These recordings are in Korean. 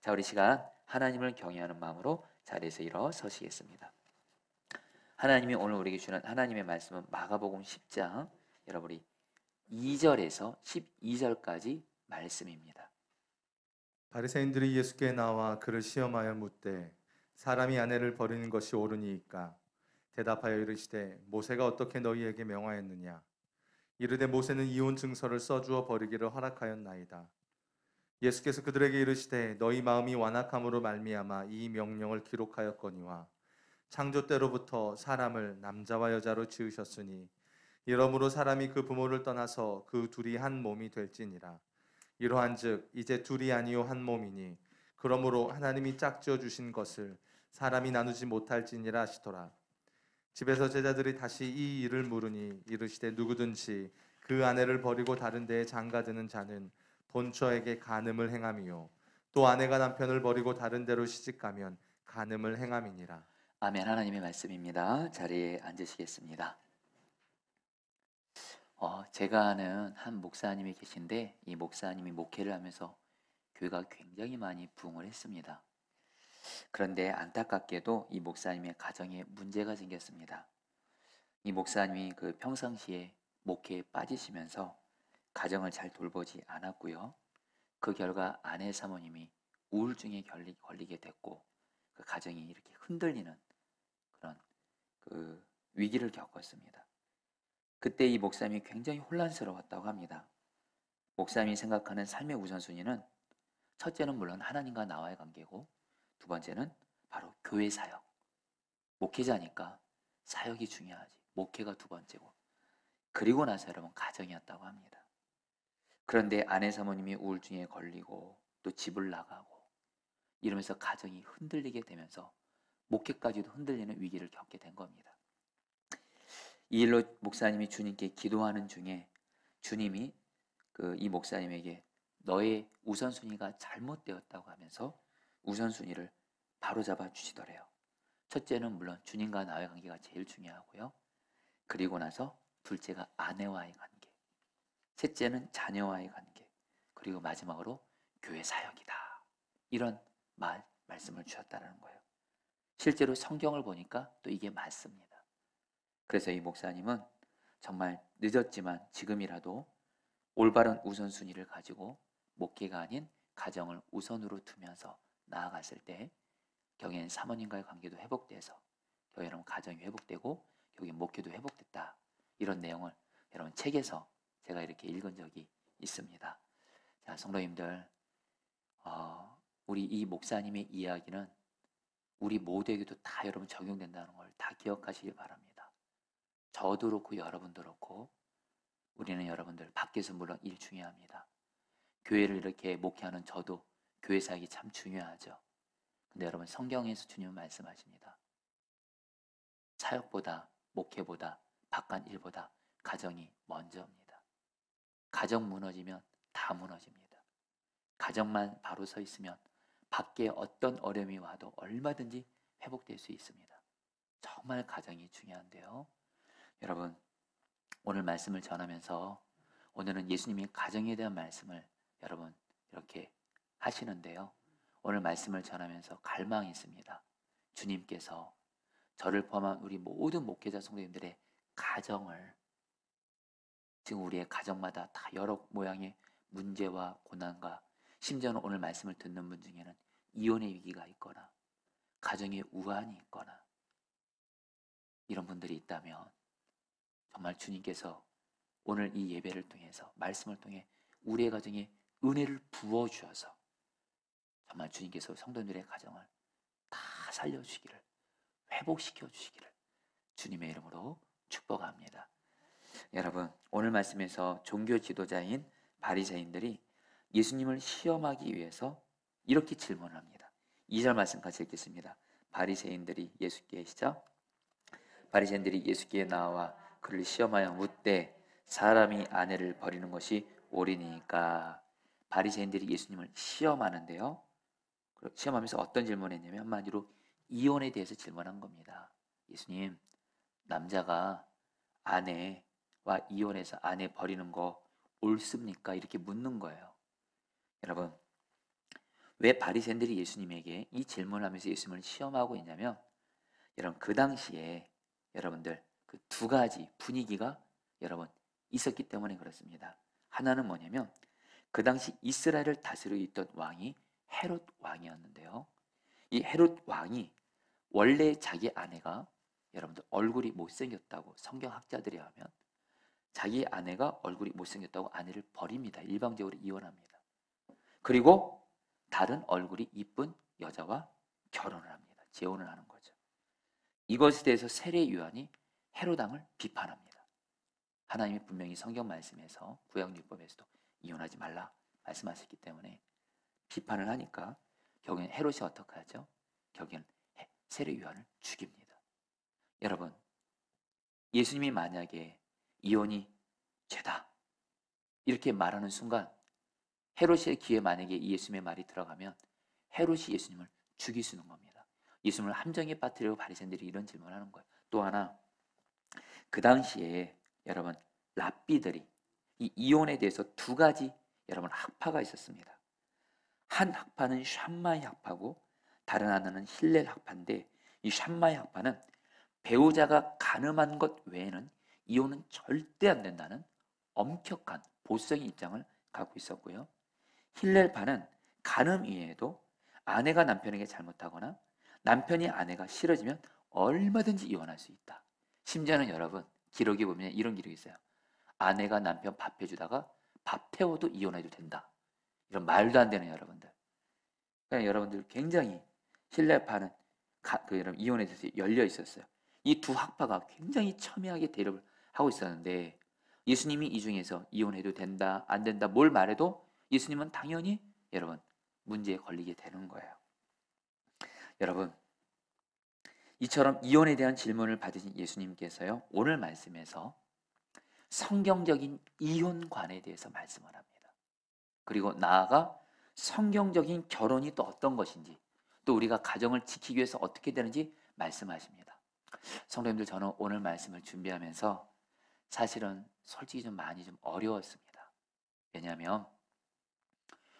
자, 우리 시간 하나님을 경외하는 마음으로 자리에서 일어서시겠습니다. 하나님이 오늘 우리에게 주는 하나님의 말씀은 마가복음 10장 여러분이 2절에서 12절까지 말씀입니다. 바리새인들이 예수께 나와 그를 시험하여 묻되 사람이 아내를 버리는 것이 옳으니이까? 대답하여 이르시되 모세가 어떻게 너희에게 명하였느냐? 이르되 모세는 이혼 증서를 써주어 버리기를 허락하였나이다. 예수께서 그들에게 이르시되 너희 마음이 완악함으로 말미암아 이 명령을 기록하였거니와 창조 때로부터 사람을 남자와 여자로 지으셨으니 이러므로 사람이 그 부모를 떠나서 그 둘이 한 몸이 될지니라. 이러한즉 이제 둘이 아니요 한 몸이니 그러므로 하나님이 짝지어 주신 것을 사람이 나누지 못할지니라 하시더라. 집에서 제자들이 다시 이 일을 물으니 이르시되 누구든지 그 아내를 버리고 다른 데에 장가드는 자는 본처에게 간음을 행함이요 또 아내가 남편을 버리고 다른 데로 시집가면 간음을 행함이니라. 아멘. 하나님의 말씀입니다. 자리에 앉으시겠습니다. 제가 아는 한 목사님이 계신데 이 목사님이 목회를 하면서 교회가 굉장히 많이 부흥을 했습니다. 그런데 안타깝게도 이 목사님의 가정에 문제가 생겼습니다. 이 목사님이 그 평상시에 목회에 빠지시면서 가정을 잘 돌보지 않았고요. 그 결과 아내 사모님이 우울증에 걸리게 됐고 그 가정이 이렇게 흔들리는 그런 그 위기를 겪었습니다. 그때 이 목사님이 굉장히 혼란스러웠다고 합니다. 목사님이 생각하는 삶의 우선순위는 첫째는 물론 하나님과 나와의 관계고 두 번째는 바로 교회 사역. 목회자니까 사역이 중요하지. 목회가 두 번째고 그리고 나서 여러분 가정이었다고 합니다. 그런데 아내 사모님이 우울증에 걸리고 또 집을 나가고 이러면서 가정이 흔들리게 되면서 목회까지도 흔들리는 위기를 겪게 된 겁니다. 이 일로 목사님이 주님께 기도하는 중에 주님이 이 목사님에게 너의 우선순위가 잘못되었다고 하면서 우선순위를 바로잡아 주시더래요. 첫째는 물론 주님과 나의 관계가 제일 중요하고요. 그리고 나서 둘째가 아내와의 관계, 셋째는 자녀와의 관계, 그리고 마지막으로 교회 사역이다. 이런 말씀을 주셨다는 거예요. 실제로 성경을 보니까 또 이게 맞습니다. 그래서 이 목사님은 정말 늦었지만 지금이라도 올바른 우선순위를 가지고 목회가 아닌 가정을 우선으로 두면서 나아갔을 때 결국에는 사모님과의 관계도 회복돼서 결국에는 가정이 회복되고 결국엔 목회도 회복됐다. 이런 내용을 여러분 책에서 제가 이렇게 읽은 적이 있습니다. 자, 성도님들, 우리 이 목사님의 이야기는 우리 모두에게도 다 여러분 적용된다는 걸 다 기억하시길 바랍니다. 저도 그렇고 여러분도 그렇고 우리는 여러분들 밖에서 물론 일 중요합니다. 교회를 이렇게 목회하는 저도 교회 사역이 참 중요하죠. 근데 여러분 성경에서 주님은 말씀하십니다. 사역보다 목회보다 바깥 일보다 가정이 먼저입니다. 가정 무너지면 다 무너집니다. 가정만 바로 서 있으면 밖에 어떤 어려움이 와도 얼마든지 회복될 수 있습니다. 정말 가정이 중요한데요. 여러분 오늘 말씀을 전하면서 오늘은 예수님이 가정에 대한 말씀을 여러분 이렇게 하시는데요. 오늘 말씀을 전하면서 갈망이 있습니다. 주님께서 저를 포함한 우리 모든 목회자 성도님들의 가정을 지금 우리의 가정마다 다 여러 모양의 문제와 고난과 심지어는 오늘 말씀을 듣는 분 중에는 이혼의 위기가 있거나 가정에 우환이 있거나 이런 분들이 있다면 정말 주님께서 오늘 이 예배를 통해서 말씀을 통해 우리의 가정에 은혜를 부어주셔서 정말 주님께서 성도들의 가정을 다 살려주시기를 회복시켜 주시기를 주님의 이름으로 축복합니다. 여러분 오늘 말씀에서 종교 지도자인 바리새인들이 예수님을 시험하기 위해서 이렇게 질문합니다. 2절 말씀 같이 읽겠습니다. 바리새인들이 예수께 시작. 바리새인들이 예수께 나와 그를 시험하여 묻되 사람이 아내를 버리는 것이 옳으니까. 바리새인들이 예수님을 시험하는데요. 시험하면서 어떤 질문을 했냐면 한마디로 이혼에 대해서 질문한 겁니다. 예수님, 남자가 아내와 이혼해서 아내 버리는 거 옳습니까? 이렇게 묻는 거예요. 여러분, 왜 바리새인들이 예수님에게 이 질문을 하면서 예수님을 시험하고 있냐면, 여러분 그 당시에 여러분들 그 두 가지 분위기가 여러분 있었기 때문에 그렇습니다. 하나는 뭐냐면, 그 당시 이스라엘을 다스리고 있던 왕이 헤롯 왕이었는데요. 이 헤롯 왕이 원래 자기 아내가 여러분들 얼굴이 못생겼다고, 성경학자들이 하면 자기 아내가 얼굴이 못생겼다고 아내를 버립니다. 일방적으로 이혼합니다. 그리고 다른 얼굴이 이쁜 여자와 결혼을 합니다. 재혼을 하는 거죠. 이것에 대해서 세례 요한이 헤롯 왕을 비판합니다. 하나님이 분명히 성경 말씀에서 구약율법에서도 이혼하지 말라 말씀하셨기 때문에 비판을 하니까 결국엔 헤롯이 어떻게 하죠? 결국엔 세례 요한을 죽입니다. 여러분, 예수님이 만약에 이혼이 죄다 이렇게 말하는 순간, 헤롯의 귀에 만약에 이 예수님의 말이 들어가면 헤롯이 예수님을 죽일 수 있는 겁니다. 예수님을 함정에 빠뜨리고 바리새인들이 이런 질문을 하는 거예요. 또 하나, 그 당시에 여러분 랍비들이 이 이혼에 대해서 두 가지 여러분 학파가 있었습니다. 한 학파는 샴마이 학파고 다른 하나는 힐렐 학파인데, 이 샴마이 학파는 배우자가 가늠한 것 외에는 이혼은 절대 안 된다는 엄격한 보수적인 입장을 갖고 있었고요. 힐렐파는 가늠 이외에도 아내가 남편에게 잘못하거나 남편이 아내가 싫어지면 얼마든지 이혼할 수 있다. 심지어는 여러분 기록에 보면 이런 기록이 있어요. 아내가 남편 밥 해주다가 밥 태워도 이혼해도 된다. 이런 말도 안 되는 여러분들. 그러니까 여러분들 굉장히 힐렐파는 여러분 이혼에 대해서 열려 있었어요. 이 두 학파가 굉장히 첨예하게 대립을 하고 있었는데, 예수님이 이 중에서 이혼해도 된다, 안 된다, 뭘 말해도 예수님은 당연히 여러분 문제에 걸리게 되는 거예요. 여러분, 이처럼 이혼에 대한 질문을 받으신 예수님께서요, 오늘 말씀에서 성경적인 이혼관에 대해서 말씀을 합니다. 그리고 나아가 성경적인 결혼이 또 어떤 것인지, 또 우리가 가정을 지키기 위해서 어떻게 되는지 말씀하십니다. 성도님들, 저는 오늘 말씀을 준비하면서 사실은 솔직히 좀 많이 좀 어려웠습니다. 왜냐하면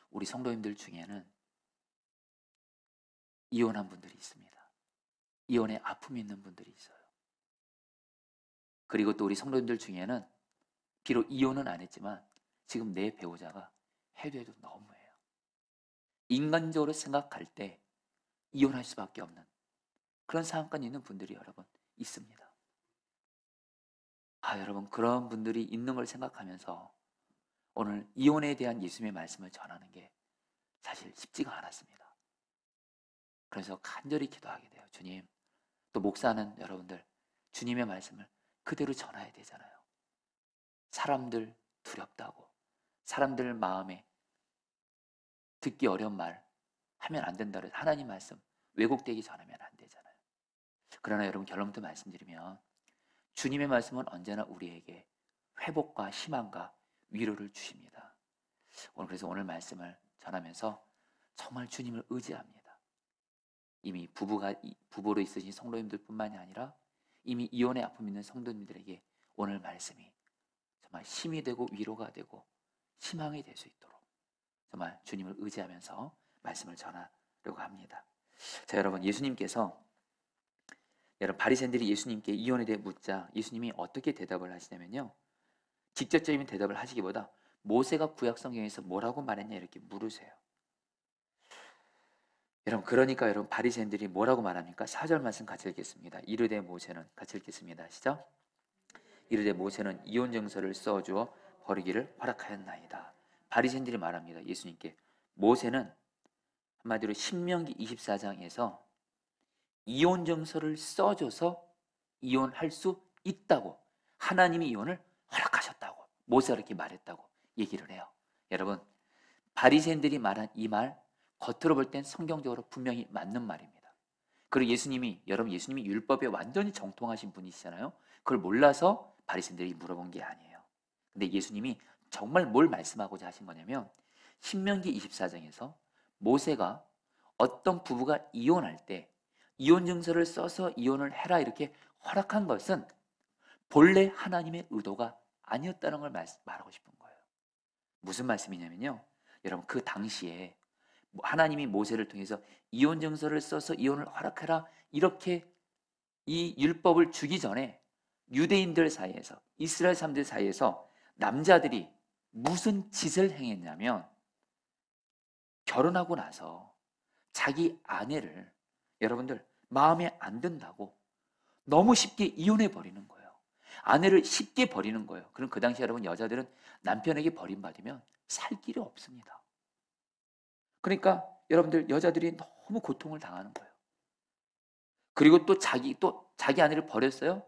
우리 성도님들 중에는 이혼한 분들이 있습니다. 이혼의 아픔이 있는 분들이 있어요. 그리고 또 우리 성도님들 중에는 비록 이혼은 안 했지만 지금 내 배우자가 해도 너무해요. 인간적으로 생각할 때 이혼할 수밖에 없는 그런 상황까지 있는 분들이 여러분 있습니다. 여러분, 그런 분들이 있는 걸 생각하면서 오늘 이혼에 대한 예수님의 말씀을 전하는 게 사실 쉽지가 않았습니다. 그래서 간절히 기도하게 돼요. 주님, 또 목사는 여러분들 주님의 말씀을 그대로 전해야 되잖아요. 사람들 두렵다고, 사람들 마음에 듣기 어려운 말 하면 안 된다 그래서 하나님 말씀 왜곡되기 전하면 안 되잖아요. 그러나 여러분, 결론부터 말씀드리면 주님의 말씀은 언제나 우리에게 회복과 희망과 위로를 주십니다. 그래서 오늘 말씀을 전하면서 정말 주님을 의지합니다. 이미 부부로 있으신 성도님들뿐만이 아니라 이미 이혼의 아픔 있는 성도님들에게 오늘 말씀이 정말 힘이 되고 위로가 되고 희망이 될 수 있도록 정말 주님을 의지하면서 말씀을 전하려고 합니다. 자, 여러분, 예수님께서 여러분 바리새인들이 예수님께 이혼에 대해 묻자 예수님이 어떻게 대답을 하시냐면요, 직접적인 대답을 하시기보다 모세가 구약 성경에서 뭐라고 말했냐 이렇게 물으세요. 여러분, 그러니까 여러분 바리새인들이 뭐라고 말합니까? 4절 말씀 같이 읽겠습니다. 이르되 모세는, 같이 읽겠습니다. 시작. 이르되 모세는 이혼 증서를 써주어 버리기를 허락하였나이다. 바리새인들이 말합니다. 예수님께 모세는 한마디로 신명기 24장에서 이혼 증서를 써줘서 이혼할 수 있다고, 하나님이 이혼을 허락하셨다고, 모세가 이렇게 말했다고 얘기를 해요. 여러분, 바리새인들이 말한 이 말 겉으로 볼 땐 성경적으로 분명히 맞는 말입니다. 그리고 예수님이 율법에 완전히 정통하신 분이시잖아요. 그걸 몰라서 바리새인들이 물어본 게 아니에요. 근데 예수님이 정말 뭘 말씀하고자 하신 거냐면, 신명기 24장에서 모세가 어떤 부부가 이혼할 때 이혼 증서를 써서 이혼을 해라 이렇게 허락한 것은 본래 하나님의 의도가 아니었다는 걸 말하고 싶은 거예요. 무슨 말씀이냐면요, 여러분 그 당시에 하나님이 모세를 통해서 이혼 증서를 써서 이혼을 허락해라 이렇게 이 율법을 주기 전에 유대인들 사이에서, 이스라엘 사람들 사이에서 남자들이 무슨 짓을 행했냐면 결혼하고 나서 자기 아내를, 여러분들, 마음에 안 든다고 너무 쉽게 이혼해 버리는 거예요. 아내를 쉽게 버리는 거예요. 그럼 그 당시 여러분, 여자들은 남편에게 버림받으면 살 길이 없습니다. 그러니까 여러분들, 여자들이 너무 고통을 당하는 거예요. 그리고 또 자기 아내를 버렸어요.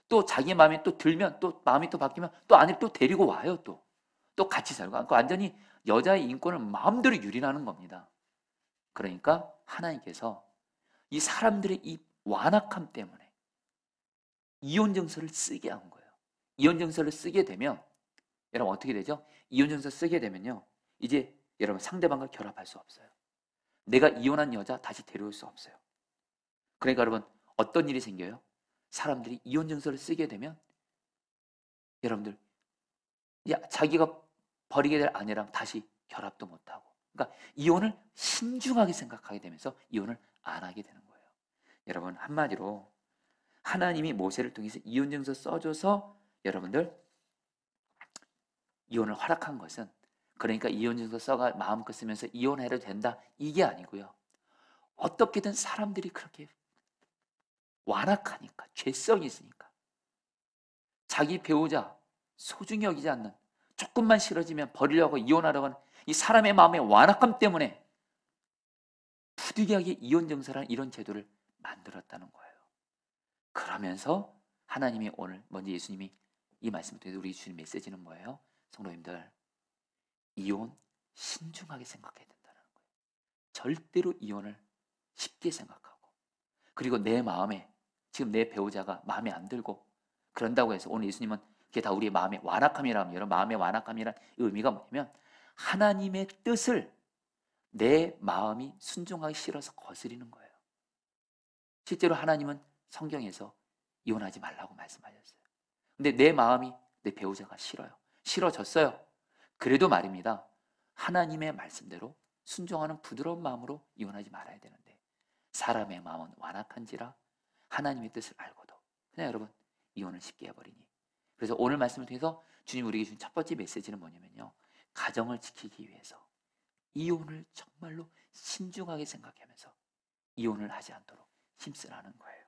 또 자기 마음에 또 들면, 또 마음이 또 바뀌면 또 아내를 또 데리고 와요. 또 같이 살고. 그러니까 완전히 여자의 인권을 마음대로 유린하는 겁니다. 그러니까 하나님께서 이 사람들의 이 완악함 때문에 이혼 증서를 쓰게 한 거예요. 이혼 증서를 쓰게 되면 여러분 어떻게 되죠? 이혼 증서 쓰게 되면요, 이제 여러분 상대방과 결합할 수 없어요. 내가 이혼한 여자 다시 데려올 수 없어요. 그러니까 여러분 어떤 일이 생겨요? 사람들이 이혼 증서를 쓰게 되면 여러분들, 자기가 버리게 될 아내랑 다시 결합도 못하고, 그러니까 이혼을 신중하게 생각하게 되면서 이혼을 안 하게 되는 거예요. 여러분, 한마디로 하나님이 모세를 통해서 이혼 증서 써줘서 여러분들 이혼을 허락한 것은, 그러니까 이혼 증서 써가 마음껏 쓰면서 이혼해도 된다 이게 아니고요, 어떻게든 사람들이 그렇게 완악하니까, 죄성이 있으니까 자기 배우자 소중히 여기지 않는, 조금만 싫어지면 버리려고 이혼하려고 하는 이 사람의 마음의 완악함 때문에 부득이하게 이혼 증서라는 이런 제도를 만들었다는 거예요. 그러면서 하나님이 오늘 먼저 예수님이 이 말씀을 통해서 우리 주신 메시지는 뭐예요? 성도님들, 이혼 신중하게 생각해야 된다는 거예요. 절대로 이혼을 쉽게 생각하고, 그리고 내 마음에 지금 내 배우자가 마음에 안 들고 그런다고 해서 오늘 예수님은 그게 다 우리의 마음의 완악함이라면, 여러분, 마음의 완악함이란 의미가 뭐냐면 하나님의 뜻을 내 마음이 순종하기 싫어서 거스리는 거예요. 실제로 하나님은 성경에서 이혼하지 말라고 말씀하셨어요. 근데 내 마음이, 내 배우자가 싫어요. 싫어졌어요. 그래도 말입니다, 하나님의 말씀대로 순종하는 부드러운 마음으로 이혼하지 말아야 되는데 사람의 마음은 완악한지라 하나님의 뜻을 알고도 그냥 여러분 이혼을 쉽게 해버리니. 그래서 오늘 말씀을 통해서 주님 우리에게 준 첫 번째 메시지는 뭐냐면요, 가정을 지키기 위해서 이혼을 정말로 신중하게 생각하면서 이혼을 하지 않도록 힘쓰라는 거예요.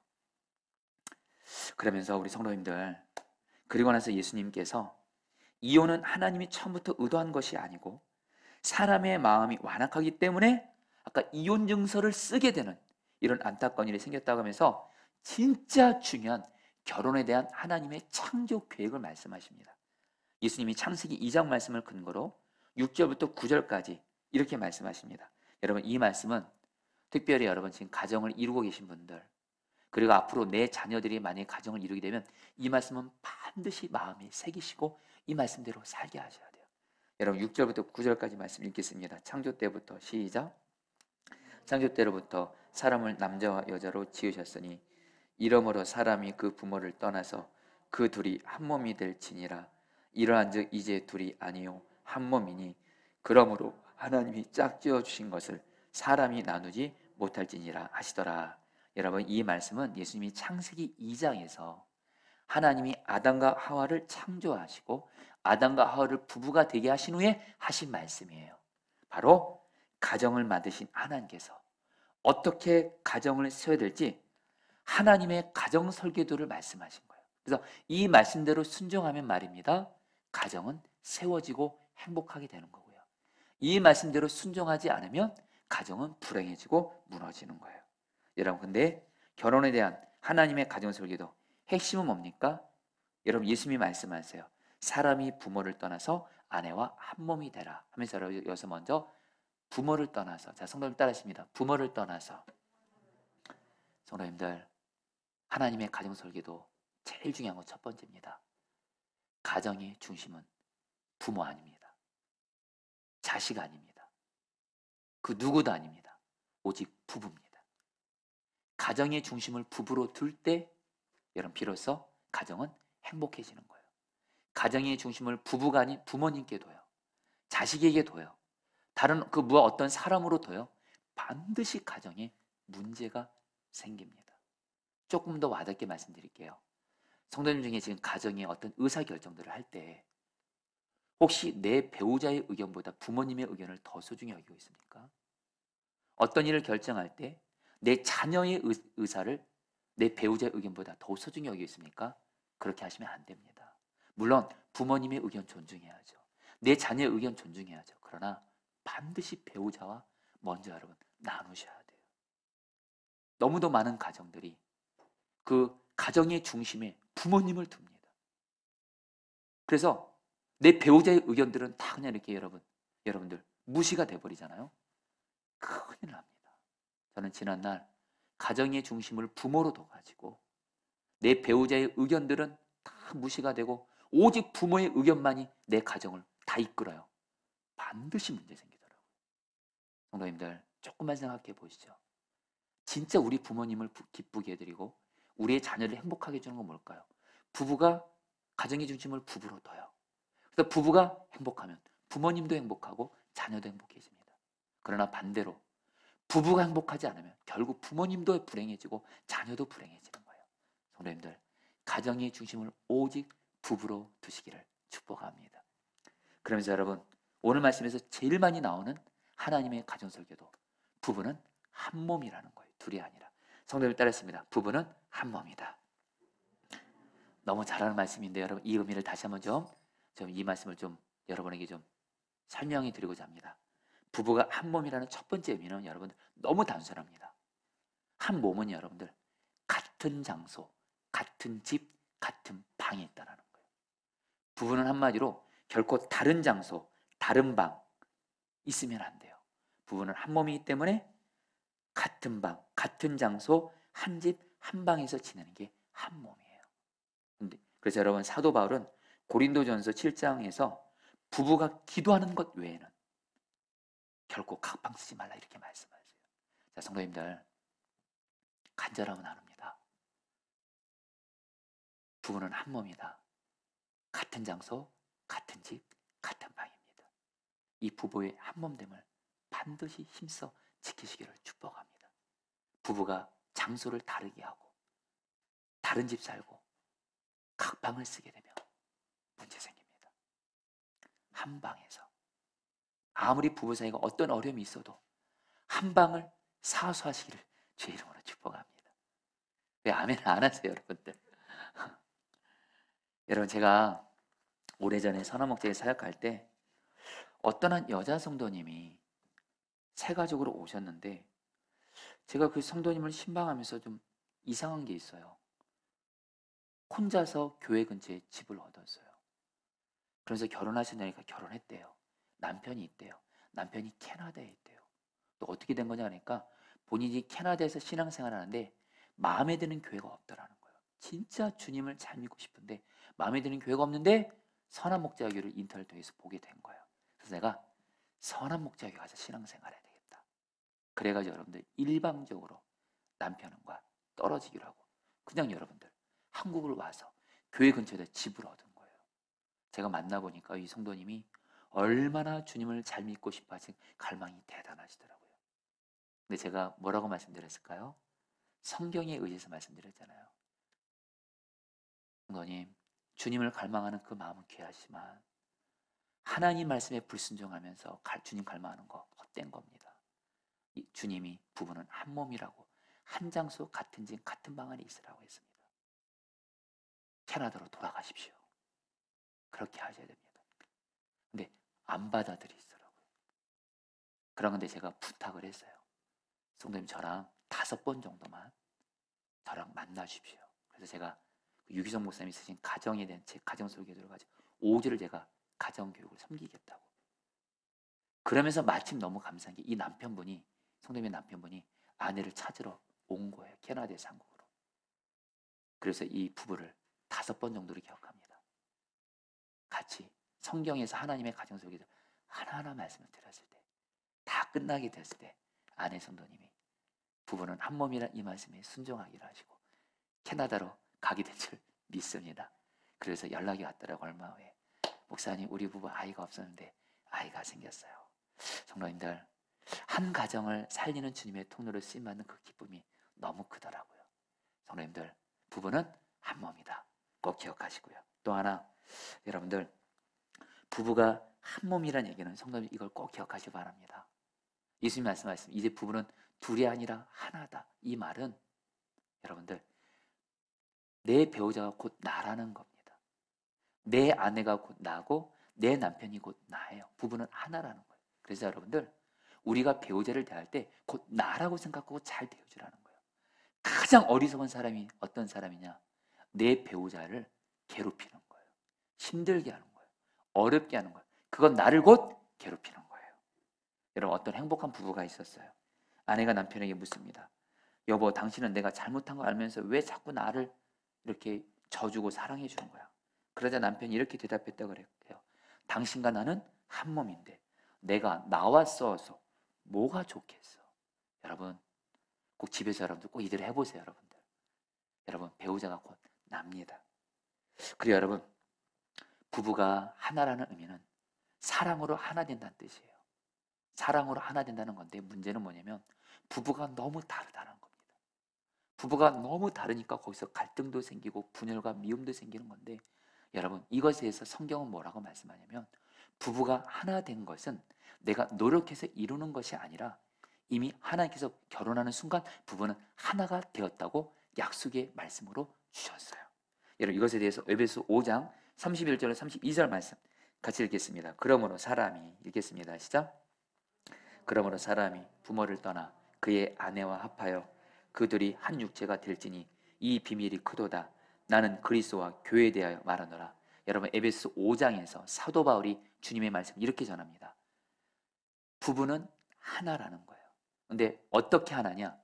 그러면서 우리 성도님들, 그리고 나서 예수님께서 이혼은 하나님이 처음부터 의도한 것이 아니고 사람의 마음이 완악하기 때문에 아까 이혼 증서를 쓰게 되는 이런 안타까운 일이 생겼다고 하면서 진짜 중요한 결혼에 대한 하나님의 창조 계획을 말씀하십니다. 예수님이 창세기 2장 말씀을 근거로 6절부터 9절까지 이렇게 말씀하십니다. 여러분, 이 말씀은 특별히 여러분 지금 가정을 이루고 계신 분들, 그리고 앞으로 내 자녀들이 만약에 가정을 이루게 되면 이 말씀은 반드시 마음에 새기시고 이 말씀대로 살게 하셔야 돼요. 여러분 6절부터 9절까지 말씀 읽겠습니다. 창조 때부터 시작. 창조 때로부터 사람을 남자와 여자로 지으셨으니 이러므로 사람이 그 부모를 떠나서 그 둘이 한 몸이 될지니라. 이러한즉 이제 둘이 아니요 한 몸이니 그러므로 하나님이 짝지어 주신 것을 사람이 나누지 못할지니라 하시더라. 여러분, 이 말씀은 예수님이 창세기 2장에서 하나님이 아담과 하와를 창조하시고 아담과 하와를 부부가 되게 하신 후에 하신 말씀이에요. 바로 가정을 만드신 하나님께서 어떻게 가정을 세워야 될지 하나님의 가정 설계도를 말씀하신 거예요. 그래서 이 말씀대로 순종하면 말입니다, 가정은 세워지고 행복하게 되는 거고요. 이 말씀대로 순종하지 않으면 가정은 불행해지고 무너지는 거예요. 여러분, 근데 결혼에 대한 하나님의 가정 설계도 핵심은 뭡니까? 여러분, 예수님이 말씀하세요. 사람이 부모를 떠나서 아내와 한 몸이 되라 하면서 여기서 먼저 부모를 떠나서, 자 성도님 따라하십니다. 부모를 떠나서. 성도님들, 하나님의 가정 설계도 제일 중요한 건 첫 번째입니다. 가정의 중심은 부모 아닙니다. 자식 아닙니다. 그 누구도 아닙니다. 오직 부부입니다. 가정의 중심을 부부로 둘 때 여러분 비로소 가정은 행복해지는 거예요. 가정의 중심을 부부가 아닌 부모님께 둬요. 자식에게 둬요. 다른 그 무엇 어떤 사람으로도요. 반드시 가정에 문제가 생깁니다. 조금 더 와닿게 말씀드릴게요. 성도님 중에 지금 가정에 어떤 의사결정들을 할 때 혹시 내 배우자의 의견보다 부모님의 의견을 더 소중히 여기고 있습니까? 어떤 일을 결정할 때 내 자녀의 의사를 내 배우자의 의견보다 더 소중히 여기고 있습니까? 그렇게 하시면 안 됩니다. 물론 부모님의 의견 존중해야죠. 내 자녀의 의견 존중해야죠. 그러나 반드시 배우자와 먼저 여러분 나누셔야 돼요. 너무도 많은 가정들이 그 가정의 중심에 부모님을 둡니다. 그래서 내 배우자의 의견들은 다 그냥 이렇게 여러분들 무시가 돼버리잖아요. 큰일 납니다. 저는 지난날 가정의 중심을 부모로 둬가지고 내 배우자의 의견들은 다 무시가 되고 오직 부모의 의견만이 내 가정을 다 이끌어요. 반드시 문제 생기더라고요. 성도님들 조금만 생각해 보시죠. 진짜 우리 부모님을 기쁘게 해드리고 우리의 자녀를 행복하게 해주는 건 뭘까요? 부부가 가정의 중심을 부부로 둬요. 그래서 부부가 행복하면 부모님도 행복하고 자녀도 행복해집니다. 그러나 반대로 부부가 행복하지 않으면 결국 부모님도 불행해지고 자녀도 불행해지는 거예요. 성도님들 가정의 중심을 오직 부부로 두시기를 축복합니다. 그러면서 여러분 오늘 말씀에서 제일 많이 나오는 하나님의 가정설교도 부부는 한 몸이라는 거예요. 둘이 아니라. 성도님 따랐습니다. 부부는 한 몸이다. 너무 잘하는 말씀인데 여러분 이 의미를 다시 한번 좀 이 말씀을 좀 여러분에게 좀 설명해 드리고자 합니다. 부부가 한 몸이라는 첫 번째 의미는 여러분들 너무 단순합니다. 한 몸은 여러분들 같은 장소, 같은 집, 같은 방에 있다는 거예요. 부부는 한마디로 결코 다른 장소, 다른 방 있으면 안 돼요. 부부는 한 몸이기 때문에 같은 방, 같은 장소, 한 집, 한 방에서 지내는 게 한 몸이에요. 그래서 여러분 사도 바울은 고린도전서 7장에서 부부가 기도하는 것 외에는 결코 각방 쓰지 말라 이렇게 말씀하세요. 자, 성도님들 간절함은 나눕니다. 부부는 한 몸이다. 같은 장소, 같은 집, 같은 방입니다. 이 부부의 한 몸됨을 반드시 힘써 지키시기를 축복합니다. 부부가 장소를 다르게 하고 다른 집 살고 각 방을 쓰게 되면 문제 생깁니다. 한 방에서 아무리 부부 사이가 어떤 어려움이 있어도 한 방을 사수하시기를 주의 이름으로 축복합니다. 왜 아멘을 안 하세요, 여러분들? 여러분 제가 오래전에 선화목장에 사역할 때 어떤 한 여자 성도님이 새 가족으로 오셨는데 제가 그 성도님을 신방하면서 좀 이상한 게 있어요. 혼자서 교회 근처에 집을 얻었어요. 그래서 결혼하시냐니까 결혼했대요. 남편이 있대요. 남편이 캐나다에 있대요. 또 어떻게 된 거냐 하니까 본인이 캐나다에서 신앙생활을 하는데 마음에 드는 교회가 없더라는 거예요. 진짜 주님을 잘 믿고 싶은데 마음에 드는 교회가 없는데 선한목자교를 인터넷 통해서 보게 된 거예요. 그래서 내가 선한목자교 가서 신앙생활해야 되겠다. 그래가지고 여러분들 일방적으로 남편과 떨어지기로 하고 그냥 여러분들 한국을 와서 교회 근처에다 집을 얻은 거예요. 제가 만나보니까 이 성도님이 얼마나 주님을 잘 믿고 싶어 하신 갈망이 대단하시더라고요. 근데 제가 뭐라고 말씀드렸을까요? 성경에 의해서 말씀드렸잖아요. 성도님, 주님을 갈망하는 그 마음은 귀하지만 하나님 말씀에 불순종하면서 주님 갈망하는 거 헛된 겁니다. 주님이 부부는 한 몸이라고 한 장소 같은 집 같은 방 안에 있으라고 했습니다. 캐나다로 돌아가십시오. 그렇게 하셔야 됩니다. 근데 안 받아들이시더라고요. 그런데 제가 부탁을 했어요. 성도님 저랑 5번 정도만 저랑 만나십시오. 그래서 제가 유기성 목사님이 쓰신 가정에 대한 제 가정 설교들을 가지고 5주를 제가 가정 교육을 섬기겠다고. 그러면서 마침 너무 감사한 게 이 남편분이 성도님의 남편분이 아내를 찾으러 온 거예요. 캐나다에서 한국으로. 그래서 이 부부를 5번 정도를 기억합니다. 같이 성경에서 하나님의 가정 설교들 하나하나 말씀을 드렸을 때 다 끝나게 됐을 때 아내 성도님이 부부는 한 몸이라 이 말씀에 순종하기로 하시고 캐나다로 가게 된 줄 믿습니다. 그래서 연락이 왔더라고 얼마 후에 목사님 우리 부부 아이가 없었는데 아이가 생겼어요. 성도님들, 한 가정을 살리는 주님의 통로로 쓰임받는 그 기쁨이 너무 크더라고요. 성도님들, 부부는 한 몸이다. 꼭 기억하시고요. 또 하나, 여러분들, 부부가 한 몸이라는 얘기는 성도님 이걸 꼭 기억하시기 바랍니다. 예수님 말씀하셨습니다. 이제 부부는 둘이 아니라 하나다. 이 말은 여러분들, 내 배우자가 곧 나라는 겁니다. 내 아내가 곧 나고 내 남편이 곧 나예요. 부부는 하나라는 거예요. 그래서 여러분들, 우리가 배우자를 대할 때 곧 나라고 생각하고 잘 대해주라는 거예요. 가장 어리석은 사람이 어떤 사람이냐? 내 배우자를 괴롭히는 거예요. 힘들게 하는 거예요. 어렵게 하는 거예요. 그건 나를 곧 괴롭히는 거예요. 여러분, 어떤 행복한 부부가 있었어요. 아내가 남편에게 묻습니다. 여보, 당신은 내가 잘못한 거 알면서 왜 자꾸 나를 이렇게 져주고 사랑해 주는 거야? 그러자 남편이 이렇게 대답했다고 그랬대요. 당신과 나는 한 몸인데 내가 나와 싸워서 뭐가 좋겠어? 여러분, 꼭 집에서 여러분들 꼭 이대로 해보세요. 여러분들, 여러분, 배우자가 곧 납니다. 그리고 여러분, 부부가 하나라는 의미는 사랑으로 하나 된다는 뜻이에요. 사랑으로 하나 된다는 건데, 문제는 뭐냐면 부부가 너무 다르다는 겁니다. 부부가 너무 다르니까 거기서 갈등도 생기고 분열과 미움도 생기는 건데, 여러분, 이것에 대해서 성경은 뭐라고 말씀하냐면, 부부가 하나 된 것은 내가 노력해서 이루는 것이 아니라 이미 하나님께서 결혼하는 순간 부부는 하나가 되었다고 약속의 말씀으로 주셨어요. 여러분, 이것에 대해서 에베소 5장 31절 32절 말씀 같이 읽겠습니다. 그러므로 사람이, 읽겠습니다. 시작. 그러므로 사람이 부모를 떠나 그의 아내와 합하여 그들이 한 육체가 될지니 이 비밀이 크도다. 나는 그리스도와 교회에 대하여 말하노라. 여러분, 에베소 5장에서 사도 바울이 주님의 말씀 이렇게 전합니다. 부부는 하나라는 거예요. 근데 어떻게 하나냐?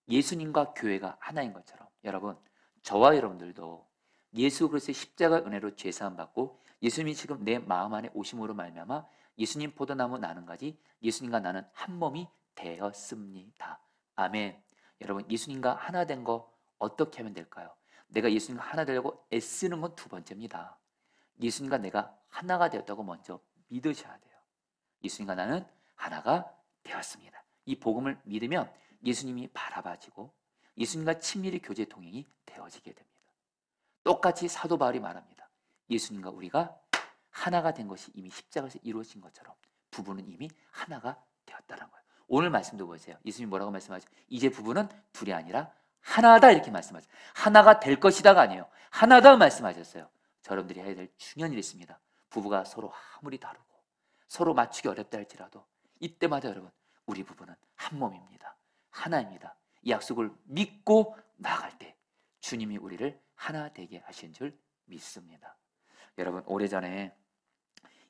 예수님과 교회가 하나인 것처럼, 여러분, 저와 여러분들도 예수 그리스도의 십자가 은혜로 죄사함 받고 예수님이 지금 내 마음 안에 오심으로 말미암아 예수님 포도나무 나는 가지 예수님과 나는 한 몸이 되었습니다. 아멘. 여러분, 예수님과 하나 된 거 어떻게 하면 될까요? 내가 예수님과 하나 되려고 애쓰는 건 두 번째입니다. 예수님과 내가 하나가 되었다고 먼저 믿으셔야 돼요. 예수님과 나는 하나가 되었습니다. 이 복음을 믿으면 예수님이 바라봐지고 예수님과 친밀히 교제 동행이 되어지게 됩니다. 똑같이 사도 바울이 말합니다. 예수님과 우리가 하나가 된 것이 이미 십자가에서 이루어진 것처럼 부부는 이미 하나가 되었다는 거예요. 오늘 말씀도 보세요. 예수님 뭐라고 말씀하죠? 이제 부부는 둘이 아니라 하나다, 이렇게 말씀하죠. 하나가 될 것이다가 아니에요. 하나다 말씀하셨어요. 여러분들이 해야 될 중요한 일이 있습니다. 부부가 서로 아무리 다르고 서로 맞추기 어렵다 할지라도 이때마다 여러분, 우리 부부는 한 몸입니다. 하나입니다. 이 약속을 믿고 나아갈 때 주님이 우리를 하나 되게 하신 줄 믿습니다. 여러분, 오래전에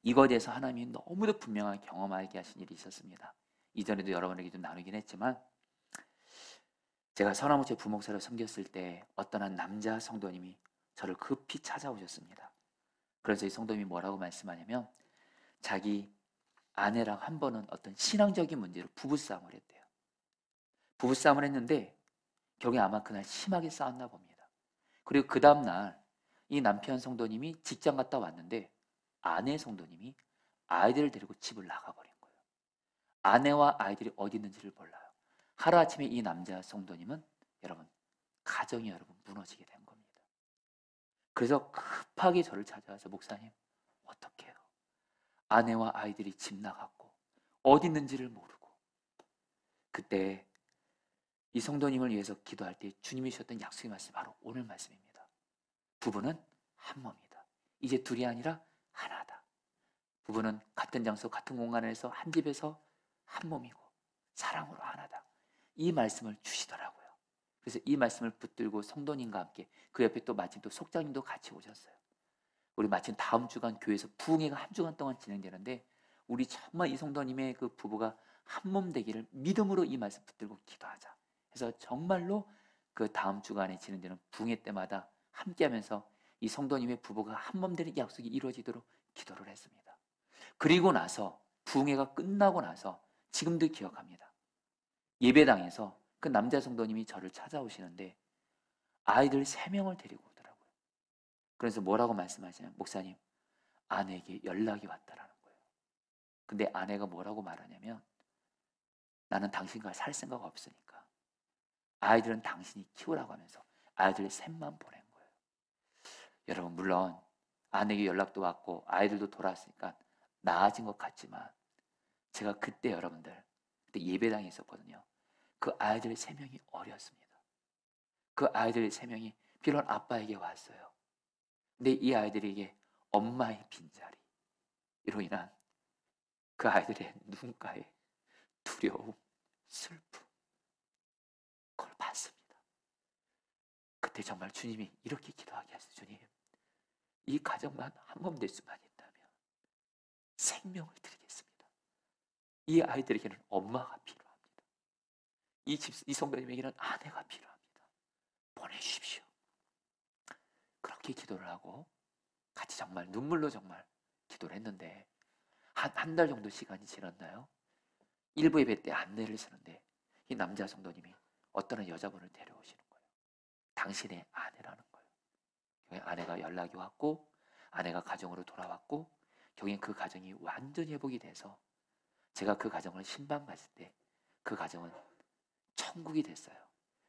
이거에 대해서 하나님이 너무도 분명하게 경험하게 하신 일이 있었습니다. 이전에도 여러분에게 좀 나누긴 했지만, 제가 서나무체 부목사로 섬겼을 때 어떤 한 남자 성도님이 저를 급히 찾아오셨습니다. 그래서 이 성도님이 뭐라고 말씀하냐면, 자기 아내랑 한 번은 어떤 신앙적인 문제로 부부싸움을 했대요. 부부싸움을 했는데 결국에 아마 그날 심하게 싸웠나 봅니다. 그리고 그 다음날 이 남편 성도님이 직장 갔다 왔는데 아내 성도님이 아이들을 데리고 집을 나가버린 거예요. 아내와 아이들이 어디 있는지를 몰라요. 하루아침에 이 남자 성도님은 여러분, 가정이 여러분 무너지게 된 겁니다. 그래서 급하게 저를 찾아와서, 목사님, 어떡해요? 아내와 아이들이 집 나갔고 어디 있는지를 모르고. 그때 이 성도님을 위해서 기도할 때 주님이 주셨던 약속의 말씀이 바로 오늘 말씀입니다. 부부는 한 몸이다. 이제 둘이 아니라 하나다. 부부는 같은 장소 같은 공간에서 한 집에서 한 몸이고 사랑으로 하나다. 이 말씀을 주시더라고요. 그래서 이 말씀을 붙들고 성도님과 함께 그 옆에 또 마침 또 속장님도 같이 오셨어요. 우리 마침 다음 주간 교회에서 부흥회가 한 주간 동안 진행되는데, 우리 정말 이 성도님의 그 부부가 한 몸 되기를 믿음으로 이 말씀 붙들고 기도하자. 그래서 정말로 그 다음 주간에 진행되는 부흥회 때마다 함께하면서 이 성도님의 부부가 한 몸 되는 약속이 이루어지도록 기도를 했습니다. 그리고 나서 부흥회가 끝나고 나서 지금도 기억합니다. 예배당에서 그 남자 성도님이 저를 찾아오시는데 아이들 3명을 데리고 오더라고요. 그래서 뭐라고 말씀하시냐면, 목사님, 아내에게 연락이 왔다라는 거예요. 근데 아내가 뭐라고 말하냐면 나는 당신과 살 생각 없으니까 아이들은 당신이 키우라고 하면서 아이들 셋만 보낸 거예요. 여러분 물론 아내에게 연락도 왔고 아이들도 돌아왔으니까 나아진 것 같지만 제가 그때 여러분들 그때 예배당에 있었거든요. 그 아이들 3명이 어렸습니다. 그 아이들 3명이 필요한 아빠에게 왔어요. 근데 이 아이들에게 엄마의 빈자리로 인한 그 아이들의 눈가에 두려움, 슬픔, 그걸 봤습니다. 그때 정말 주님이 이렇게 기도하게 하셨어요. 주님, 이 가정만 한 번 될 수만 있다면 생명을 드리겠습니다. 이 아이들에게는 엄마가 필요합니다. 이 성도님에게는 아내가 필요합니다. 보내주십시오. 그렇게 기도를 하고 같이 정말 눈물로 정말 기도를 했는데 한 달 정도 시간이 지났나요? 일부 예배 때 안내를 쓰는데 이 남자 성도님이 어떤 여자분을 데려오시는 거예요. 당신의 아내라는 거예요. 아내가 연락이 왔고 아내가 가정으로 돌아왔고 결국엔 그 가정이 완전히 회복이 돼서 제가 그 가정을 신방갔을 때 그 가정은 천국이 됐어요.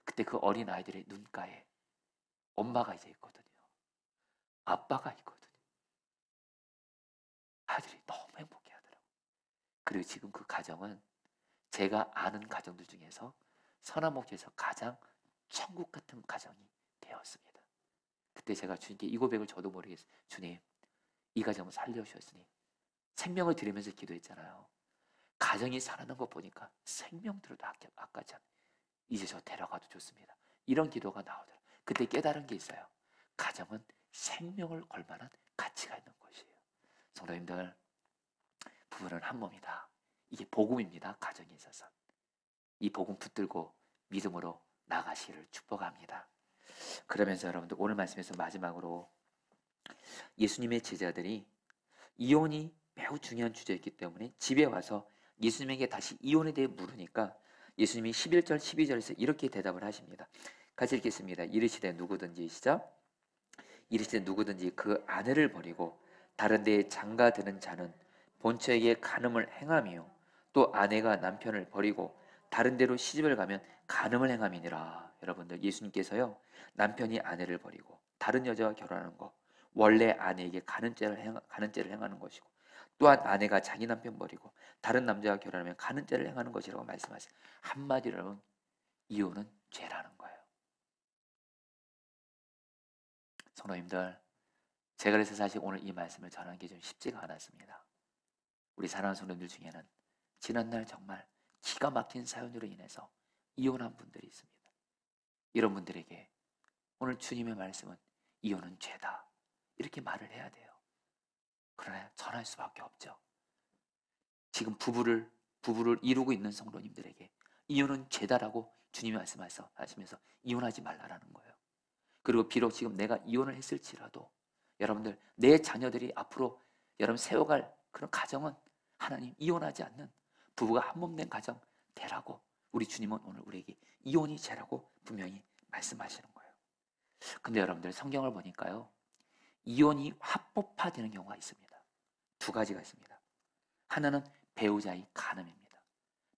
그때 그 어린 아이들의 눈가에 엄마가 이제 있거든요. 아빠가 있거든요. 아이들이 너무 행복해 하더라고요. 그리고 지금 그 가정은 제가 아는 가정들 중에서 선한목교에서 가장 천국 같은 가정이 되었습니다. 그때 제가 주님께 이 고백을 저도 모르겠어요. 주님, 이 가정을 살려주셨으니 생명을 드리면서 기도했잖아요. 가정이 살아난 거 보니까 생명 들어도 아깝지 않아요. 이제 저 데려가도 좋습니다. 이런 기도가 나오더라고요. 그때 깨달은 게 있어요. 가정은 생명을 걸 만한 가치가 있는 것이에요. 성도님들, 부부는 한 몸이다. 이게 복음입니다. 가정에 있어서. 이 복음 붙들고 믿음으로 나가시기를 축복합니다. 그러면서 여러분들 오늘 말씀에서 마지막으로 예수님의 제자들이 이혼이 매우 중요한 주제였기 때문에 집에 와서 예수님에게 다시 이혼에 대해 물으니까 예수님이 11절 12절에서 이렇게 대답을 하십니다. 같이 읽겠습니다. 이르시되 누구든지 시작. 이르시되 누구든지 그 아내를 버리고 다른 데에 장가드는 자는 본처에게 간음을 행하며 또 아내가 남편을 버리고 다른 데로 시집을 가면 간음을 행함이니라. 여러분들 예수님께서요 남편이 아내를 버리고 다른 여자와 결혼하는 거 원래 아내에게 간음죄를 행하는 것이고 또한 아내가 자기 남편 버리고 다른 남자와 결혼하면 간음죄를 행하는 것이라고 말씀하세요. 한마디로 하면 이혼은 죄라는 거예요. 성도님들, 제가 그래서 사실 오늘 이 말씀을 전하는 게 좀 쉽지가 않았습니다. 우리 사랑하는 성도님들 중에는 지난날 정말 기가 막힌 사연으로 인해서 이혼한 분들이 있습니다. 이런 분들에게 오늘 주님의 말씀은 이혼은 죄다 이렇게 말을 해야 돼요. 그러나 전할 수밖에 없죠. 지금 부부를 이루고 있는 성도님들에게 이혼은 죄다라고 주님이 말씀하시면서 이혼하지 말라라는 거예요. 그리고 비록 지금 내가 이혼을 했을지라도 여러분들 내 자녀들이 앞으로 여러분 세워갈 그런 가정은 하나님 이혼하지 않는 부부가 한 몸 된 가정 되라고 우리 주님은 오늘 우리에게 이혼이 죄라고 분명히 말씀하시는 거예요. 근데 여러분들 성경을 보니까요 이혼이 합법화되는 경우가 있습니다. 2가지가 있습니다. 하나는 배우자의 간음입니다.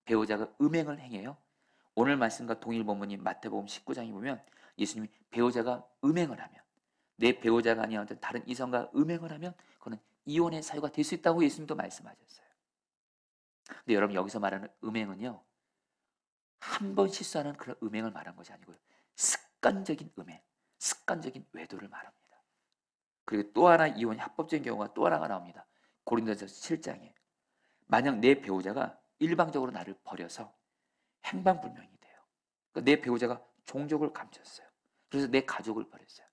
배우자가 음행을 행해요. 오늘 말씀과 동일 본문인 마태복음 19장에 보면 예수님이 배우자가 음행을 하면 내 배우자가 아니야 다른 이성과 음행을 하면 그거는 이혼의 사유가 될 수 있다고 예수님도 말씀하셨어요. 근데 여러분 여기서 말하는 음행은요 한 번 실수하는 그런 음행을 말한 것이 아니고요 습관적인 음행, 습관적인 외도를 말합니다. 그리고 또 하나 이혼이 합법적인 경우가 또 하나가 나옵니다. 고린도전서 7장에 만약 내 배우자가 일방적으로 나를 버려서 행방불명이 돼요. 그러니까 내 배우자가 종족을 감췄어요. 그래서 내 가족을 버렸어요.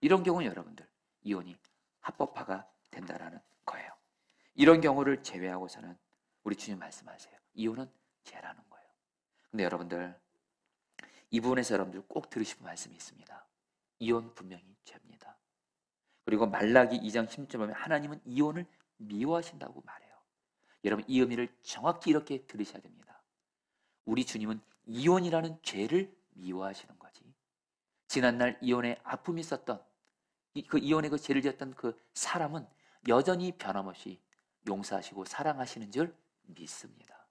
이런 경우는 여러분들 이혼이 합법화가 된다라는 거예요. 이런 경우를 제외하고서는 우리 주님 말씀하세요. 이혼은 죄라는 거예요. 근데 여러분들 이 부분에서 여러분들 꼭 들으시는 말씀이 있습니다. 이혼 분명히 죄입니다. 그리고 말라기 2장 10절 보면 하나님은 이혼을 미워하신다고 말해요. 여러분 이 의미를 정확히 이렇게 들으셔야 됩니다. 우리 주님은 이혼이라는 죄를 미워하시는 거지. 지난날 이혼에 아픔이 있었던 그 이혼의 그 죄를 지었던 그 사람은 여전히 변함없이 용서하시고 사랑하시는 줄 믿습니다.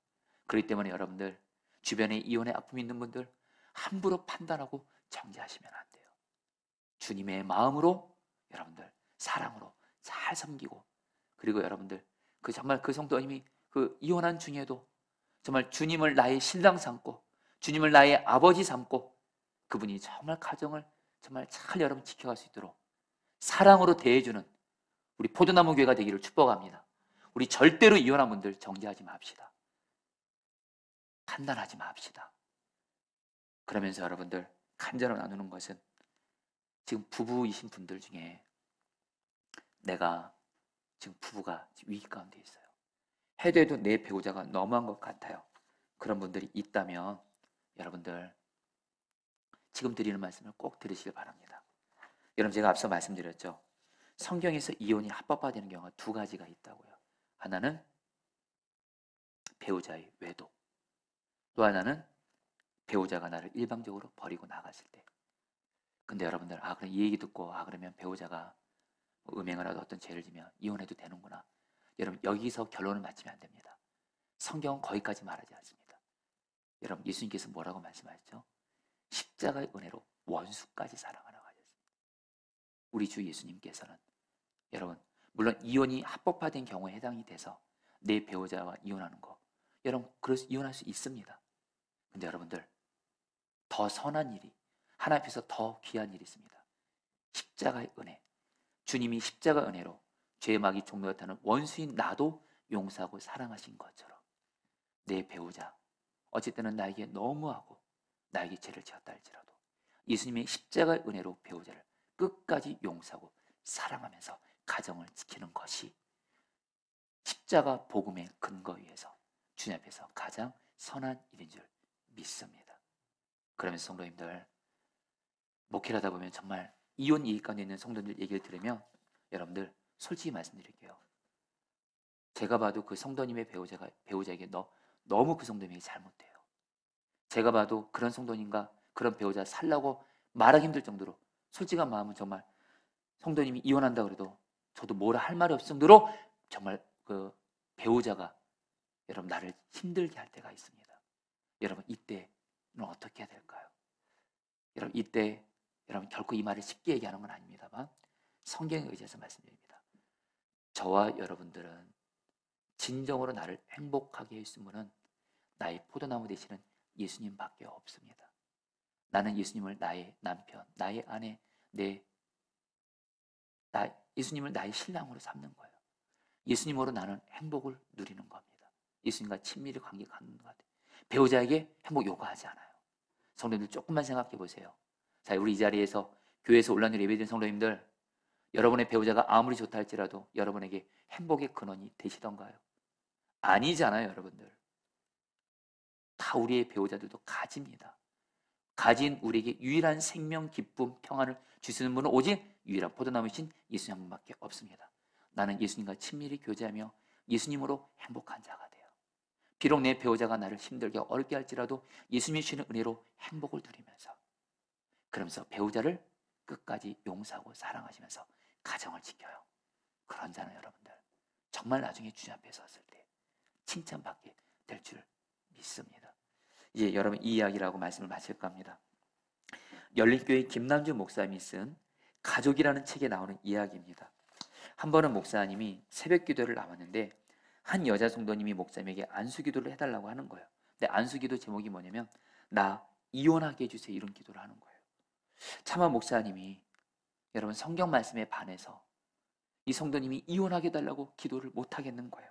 그렇기 때문에 여러분들 주변에 이혼의 아픔이 있는 분들 함부로 판단하고 정죄하시면 안 돼요. 주님의 마음으로 여러분들 사랑으로 잘 섬기고, 그리고 여러분들 정말 그 성도님이 이혼한 중에도 정말 주님을 나의 신랑 삼고 주님을 나의 아버지 삼고 그분이 정말 가정을 정말 잘 여러분 지켜갈 수 있도록 사랑으로 대해주는 우리 포도나무 교회가 되기를 축복합니다. 우리 절대로 이혼한 분들 정죄하지 맙시다. 판단하지 맙시다. 그러면서 여러분들 간절히 나누는 것은, 지금 부부이신 분들 중에 내가 지금 부부가 위기 가운데 있어요. 해도 해도 내 배우자가 너무한 것 같아요. 그런 분들이 있다면 여러분들 지금 드리는 말씀을 꼭 들으시길 바랍니다. 여러분, 제가 앞서 말씀드렸죠. 성경에서 이혼이 합법화되는 경우가 두 가지가 있다고요. 하나는 배우자의 외도, 또 하나는 배우자가 나를 일방적으로 버리고 나갔을 때. 근데 여러분들 그럼 이 얘기 듣고 그러면 배우자가 음행을 하도 어떤 죄를 지면 이혼해도 되는구나. 여러분, 여기서 결론을 맞추면 안 됩니다. 성경은 거기까지 말하지 않습니다. 여러분, 예수님께서 뭐라고 말씀하셨죠? 십자가의 은혜로 원수까지 사랑하라고 하셨습니다. 우리 주 예수님께서는 여러분, 물론 이혼이 합법화된 경우에 해당이 돼서 내 배우자와 이혼하는 거, 여러분 그래서 이혼할 수 있습니다. 근데 여러분들 더 선한 일이, 하나님 앞에서 더 귀한 일이 있습니다. 십자가의 은혜. 주님이 십자가 은혜로 죄의 막이 종료했다는 원수인 나도 용서하고 사랑하신 것처럼 내 배우자, 어쨌든 나에게 너무하고 나에게 죄를 지었다 할지라도 예수님의 십자가의 은혜로 배우자를 끝까지 용서하고 사랑하면서 가정을 지키는 것이 십자가 복음의 근거 위에서 주님 앞에서 가장 선한 일인 줄 믿습니다. 그러면서 성도님들, 목회를 하다 보면 정말 이혼 얘기 가운데 있는 성도들 얘기를 들으면 여러분들 솔직히 말씀드릴게요. 제가 봐도 그 성도님의 배우자에게 너무 그 성도님이 잘못돼요. 제가 봐도 그런 성도님과 그런 배우자 살라고 말하기 힘들 정도로, 솔직한 마음은 정말 성도님이 이혼한다 그래도 저도 뭐라 할 말이 없을 정도로 정말 그 배우자가 여러분 나를 힘들게 할 때가 있습니다. 여러분, 이때는 어떻게 해야 될까요? 여러분, 이때 여러분 결코 이 말을 쉽게 얘기하는 건 아닙니다만 성경에 의지해서 말씀드립니다. 저와 여러분들은 진정으로 나를 행복하게 해주신 분은 나의 포도나무 되시는 예수님밖에 없습니다. 나는 예수님을 나의 남편, 나의 아내, 예수님을 나의 신랑으로 삼는 거예요. 예수님으로 나는 행복을 누리는 겁니다. 예수님과 친밀히 관계 갖는 것 같아요. 배우자에게 행복 요구하지 않아요. 성도님들 조금만 생각해 보세요. 자, 우리 이 자리에서 교회에서 온라인으로 예배드린 성도님들, 여러분의 배우자가 아무리 좋다 할지라도 여러분에게 행복의 근원이 되시던가요? 아니잖아요, 여러분들. 다 우리의 배우자들도 가집니다. 가진 우리에게 유일한 생명, 기쁨, 평안을 주시는 분은 오직 유일한 포도나무이신 예수님 한 분밖에 없습니다. 나는 예수님과 친밀히 교제하며 예수님으로 행복한 자가 돼요. 비록 내 배우자가 나를 힘들게 어렵게 할지라도 예수님이 주시는 은혜로 행복을 누리면서, 그러면서 배우자를 끝까지 용서하고 사랑하시면서 가정을 지켜요. 그런 자는 여러분들 정말 나중에 주님 앞에 섰을 때 칭찬받게 될 줄 믿습니다. 이제 여러분 이 이야기라고 말씀을 마칠까 합니다. 열린교회 김남주 목사님이 쓴 가족이라는 책에 나오는 이야기입니다. 한 번은 목사님이 새벽 기도를 나왔는데 한 여자 성도님이 목사님에게 안수 기도를 해달라고 하는 거예요. 근데 안수 기도 제목이 뭐냐면 나 이혼하게 해주세요, 이런 기도를 하는 거예요. 차마 목사님이 여러분 성경 말씀에 반해서 이 성도님이 이혼하게 해달라고 기도를 못 하겠는 거예요.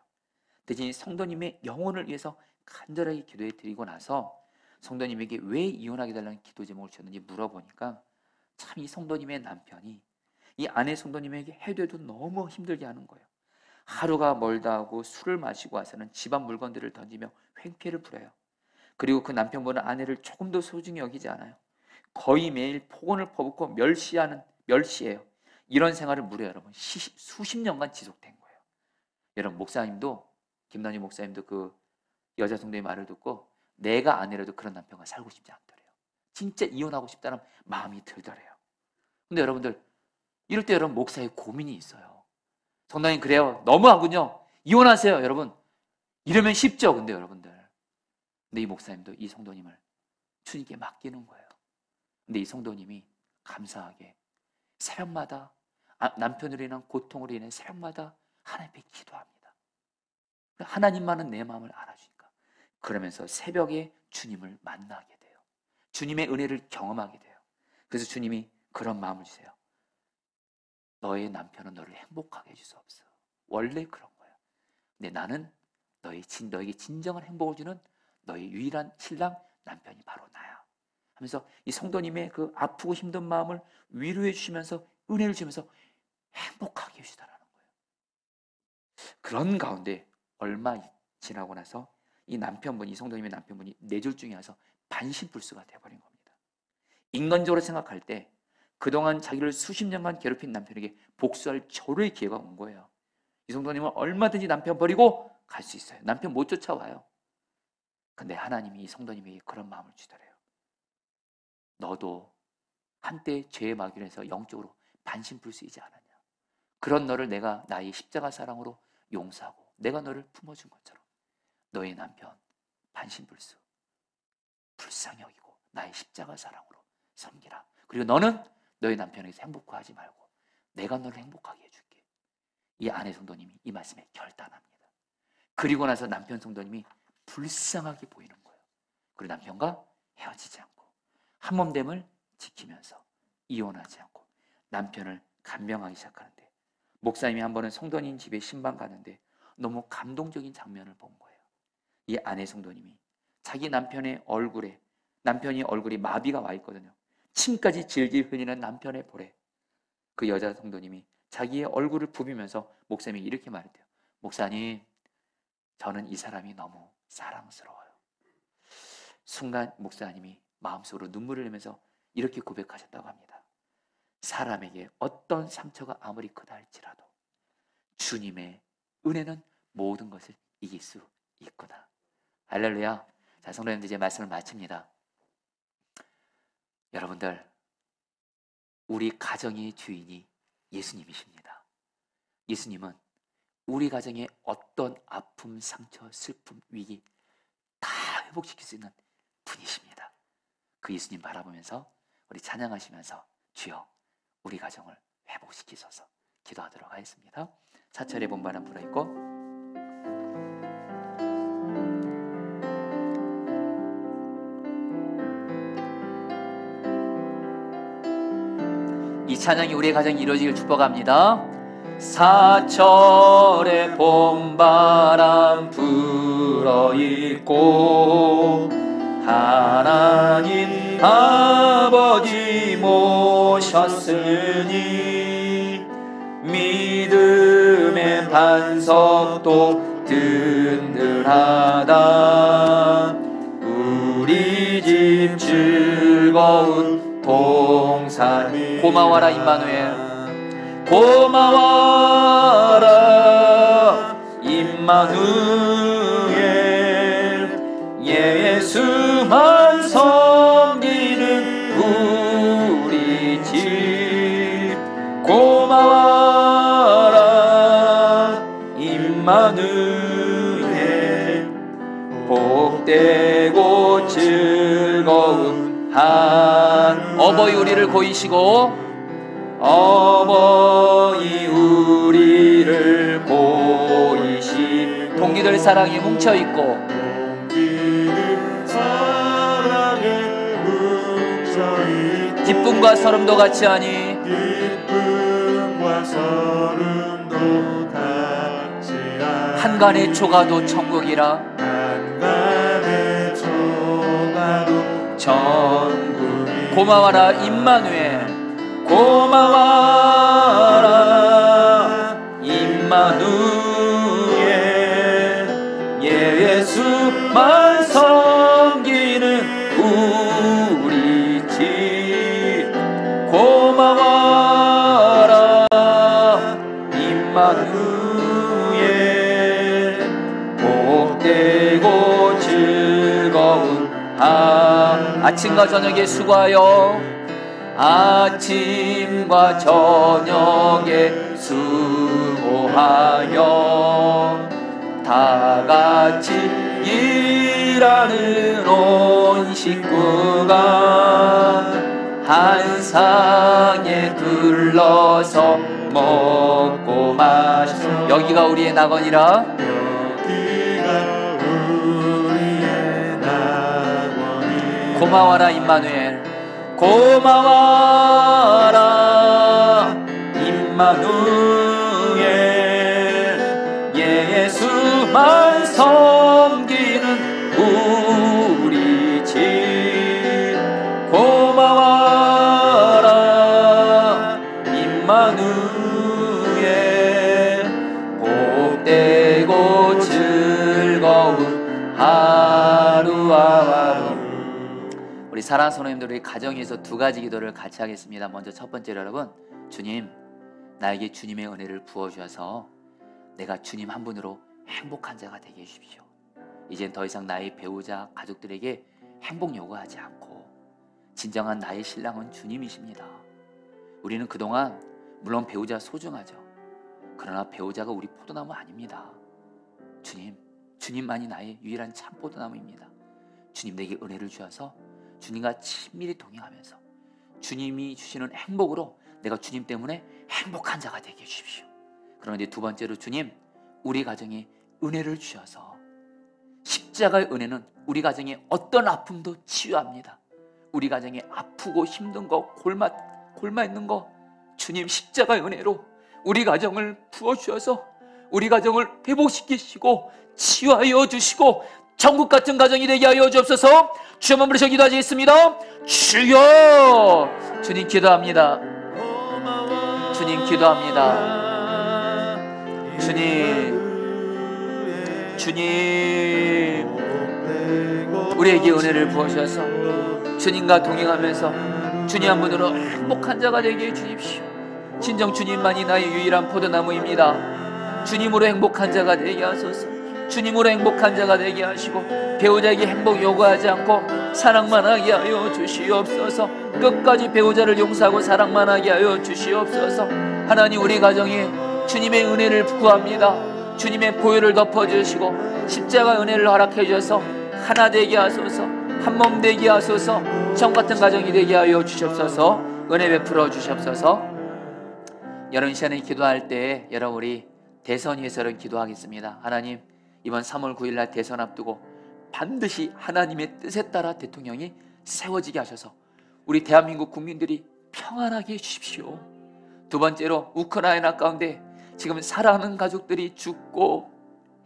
대신 성도님의 영혼을 위해서 간절하게 기도해 드리고 나서 성도님에게 왜 이혼하게 해달라는 기도 제목을 주셨는지 물어보니까 참 이 성도님의 남편이 이 아내 성도님에게 해도 해도 너무 힘들게 하는 거예요. 하루가 멀다 하고 술을 마시고 와서는 집안 물건들을 던지며 횡패를 부려요. 그리고 그 남편분은 아내를 조금도 소중히 여기지 않아요. 거의 매일 폭언을 퍼붓고 멸시해요. 이런 생활을 무려 여러분 수십 년간 지속된 거예요. 여러분, 목사님도, 김남주 목사님도 그 여자 성도의 말을 듣고 내가 아내라도 그런 남편과 살고 싶지 않더래요. 진짜 이혼하고 싶다는 마음이 들더래요. 근데 여러분들 이럴 때 여러분 목사의 고민이 있어요. 성도님, 그래요, 너무하군요. 이혼하세요, 여러분. 이러면 쉽죠, 근데 여러분들. 근데 이 목사님도 이 성도님을 주님께 맡기는 거예요. 근데 이 성도님이 감사하게 새벽마다 남편으로 인한 고통으로 인해 새벽마다 하나님께 기도합니다. 하나님만은 내 마음을 알아주니까. 그러면서 새벽에 주님을 만나게 돼요. 주님의 은혜를 경험하게 돼요. 그래서 주님이 그런 마음을 주세요. 너의 남편은 너를 행복하게 해주소서. 원래 그런 거예요. 근데 나는 너에게 진정한 행복을 주는 너의 유일한 신랑 남편이 바로 나야. 하면서 이 성도님의 그 아프고 힘든 마음을 위로해 주시면서 은혜를 주면서 행복하게 해주시더라는 거예요. 그런 가운데 얼마 지나고 나서 이 성도님의 남편분이 뇌졸중에 와서 반신불수가 되어버린 겁니다. 인간적으로 생각할 때 그동안 자기를 수십 년간 괴롭힌 남편에게 복수할 절호의 기회가 온 거예요. 이 성도님은 얼마든지 남편 버리고 갈 수 있어요. 남편 못 쫓아와요. 근데 하나님이 이 성도님에게 그런 마음을 주더래요. 너도 한때 죄의 마귀로 해서 영적으로 반신불수이지 않았냐. 그런 너를 내가 나의 십자가 사랑으로 용서하고 내가 너를 품어준 것처럼 너의 남편 반신불수 불쌍히 여기고 나의 십자가 사랑으로 섬기라. 그리고 너는 너의 남편에게서 행복하지 말고 내가 너를 행복하게 해줄게. 이 아내 성도님이 이 말씀에 결단합니다. 그리고 나서 남편 성도님이 불쌍하게 보이는 거예요. 그리고 남편과 헤어지지 않고 한몸됨을 지키면서 이혼하지 않고 남편을 간병하기 시작하는데, 목사님이 한 번은 성도님 집에 신방 가는데 너무 감동적인 장면을 본 거예요. 이 아내 성도님이 자기 남편이 얼굴이 마비가 와 있거든요. 침까지 질질 흘리는 남편의 볼에 그 여자 성도님이 자기의 얼굴을 부비면서 목사님이 이렇게 말했대요. 목사님, 저는 이 사람이 너무 사랑스러워요. 순간 목사님이 마음속으로 눈물을 흘리면서 이렇게 고백하셨다고 합니다. 사람에게 어떤 상처가 아무리 크다 할지라도 주님의 은혜는 모든 것을 이길 수 있구나. 할렐루야. 자, 성도님들, 이제 말씀을 마칩니다. 여러분들, 우리 가정의 주인이 예수님이십니다. 예수님은 우리 가정의 어떤 아픔, 상처, 슬픔, 위기 다 회복시킬 수 있는 분이십니다. 그 예수님 바라보면서 우리 찬양하시면서 주여 우리 가정을 회복시키소서 기도하도록 하겠습니다. 사철의 본반은 불어있고 이 찬양이 우리의 가정이 이루어지길 축복합니다. 사철의 봄바람 불어있고 하나님 아버지 모셨으니 믿음의 반석도 든든하다. 우리 집 즐거운 동산 고마워라 임마누엘, 고마워라 임마누엘, 예수만 섬기는 우리 집 고마워라 임마누엘, 복되고 즐거운 한 어버이 우리를 고이시고 어머니 우리를 보이시 동기들 사랑에 뭉쳐있고 기쁨과 서름도 같이 하니 한간의 초가도 천국이라 천국 고마워라 임마누엘, 고마워라 임마누엘, 예수만 섬기는 우리 집 고마워라 임마누엘, 복되고 즐거운 아침과 저녁에 수고하여 아침과 저녁에 수고하여 다 같이 일하는 온 식구가 한 상에 둘러서 먹고 마셔. 여기가 우리의 낙원이라. 여기가 우리의 낙원이라. 고마워라 임마누엘, 고마워라 임마누엘. 예수만 섬기는 우리 집. 고마워라 임마누엘. 복되고 즐거운 하루와 하루. 우리 사랑하는 성도님들, 우리 가정에서 두 가지 기도를 같이 하겠습니다. 먼저 첫 번째로, 여러분, 주님, 나에게 주님의 은혜를 부어주셔서 내가 주님 한 분으로 행복한 자가 되게 해주십시오. 이젠 더 이상 나의 배우자, 가족들에게 행복 요구하지 않고 진정한 나의 신랑은 주님이십니다. 우리는 그동안 물론 배우자 소중하죠. 그러나 배우자가 우리 포도나무 아닙니다. 주님, 주님만이 나의 유일한 참 포도나무입니다. 주님, 내게 은혜를 주셔서 주님과 친밀히 동행하면서 주님이 주시는 행복으로 내가 주님 때문에 행복한 자가 되게 해주십시오. 그런데 두 번째로, 주님, 우리 가정에 은혜를 주셔서 십자가의 은혜는 우리 가정의 어떤 아픔도 치유합니다. 우리 가정에 아프고 힘든 거, 골마 있는 거, 주님 십자가의 은혜로 우리 가정을 부어주셔서 우리 가정을 회복시키시고 치유하여 주시고 천국 같은 가정이 되게 하여 주옵소서. 주여 한번 부르셔 기도하시겠습니다. 주여. 주님 기도합니다. 주님 기도합니다. 주님 우리에게 은혜를 부어주셔서 주님과 동행하면서 주님 한 분으로 행복한 자가 되게 해주십시오. 진정 주님만이 나의 유일한 포도나무입니다. 주님으로 행복한 자가 되게 하소서. 주님으로 행복한 자가 되게 하시고 배우자에게 행복 요구하지 않고 사랑만 하게 하여 주시옵소서. 끝까지 배우자를 용서하고 사랑만 하게 하여 주시옵소서. 하나님, 우리 가정에 주님의 은혜를 구합니다. 주님의 보혈을 덮어주시고 십자가 은혜를 허락해 주셔서 하나 되게 하소서. 한 몸 되게 하소서. 정 같은 가정이 되게 하여 주시옵소서. 은혜 베풀어 주시옵소서. 여러분, 시간에 기도할 때 여러분, 우리 대선 위해서는 기도하겠습니다. 하나님, 이번 3월 9일 날 대선 앞두고 반드시 하나님의 뜻에 따라 대통령이 세워지게 하셔서 우리 대한민국 국민들이 평안하게 해주십시오. 두 번째로, 우크라이나 가운데 지금 사랑하는 가족들이 죽고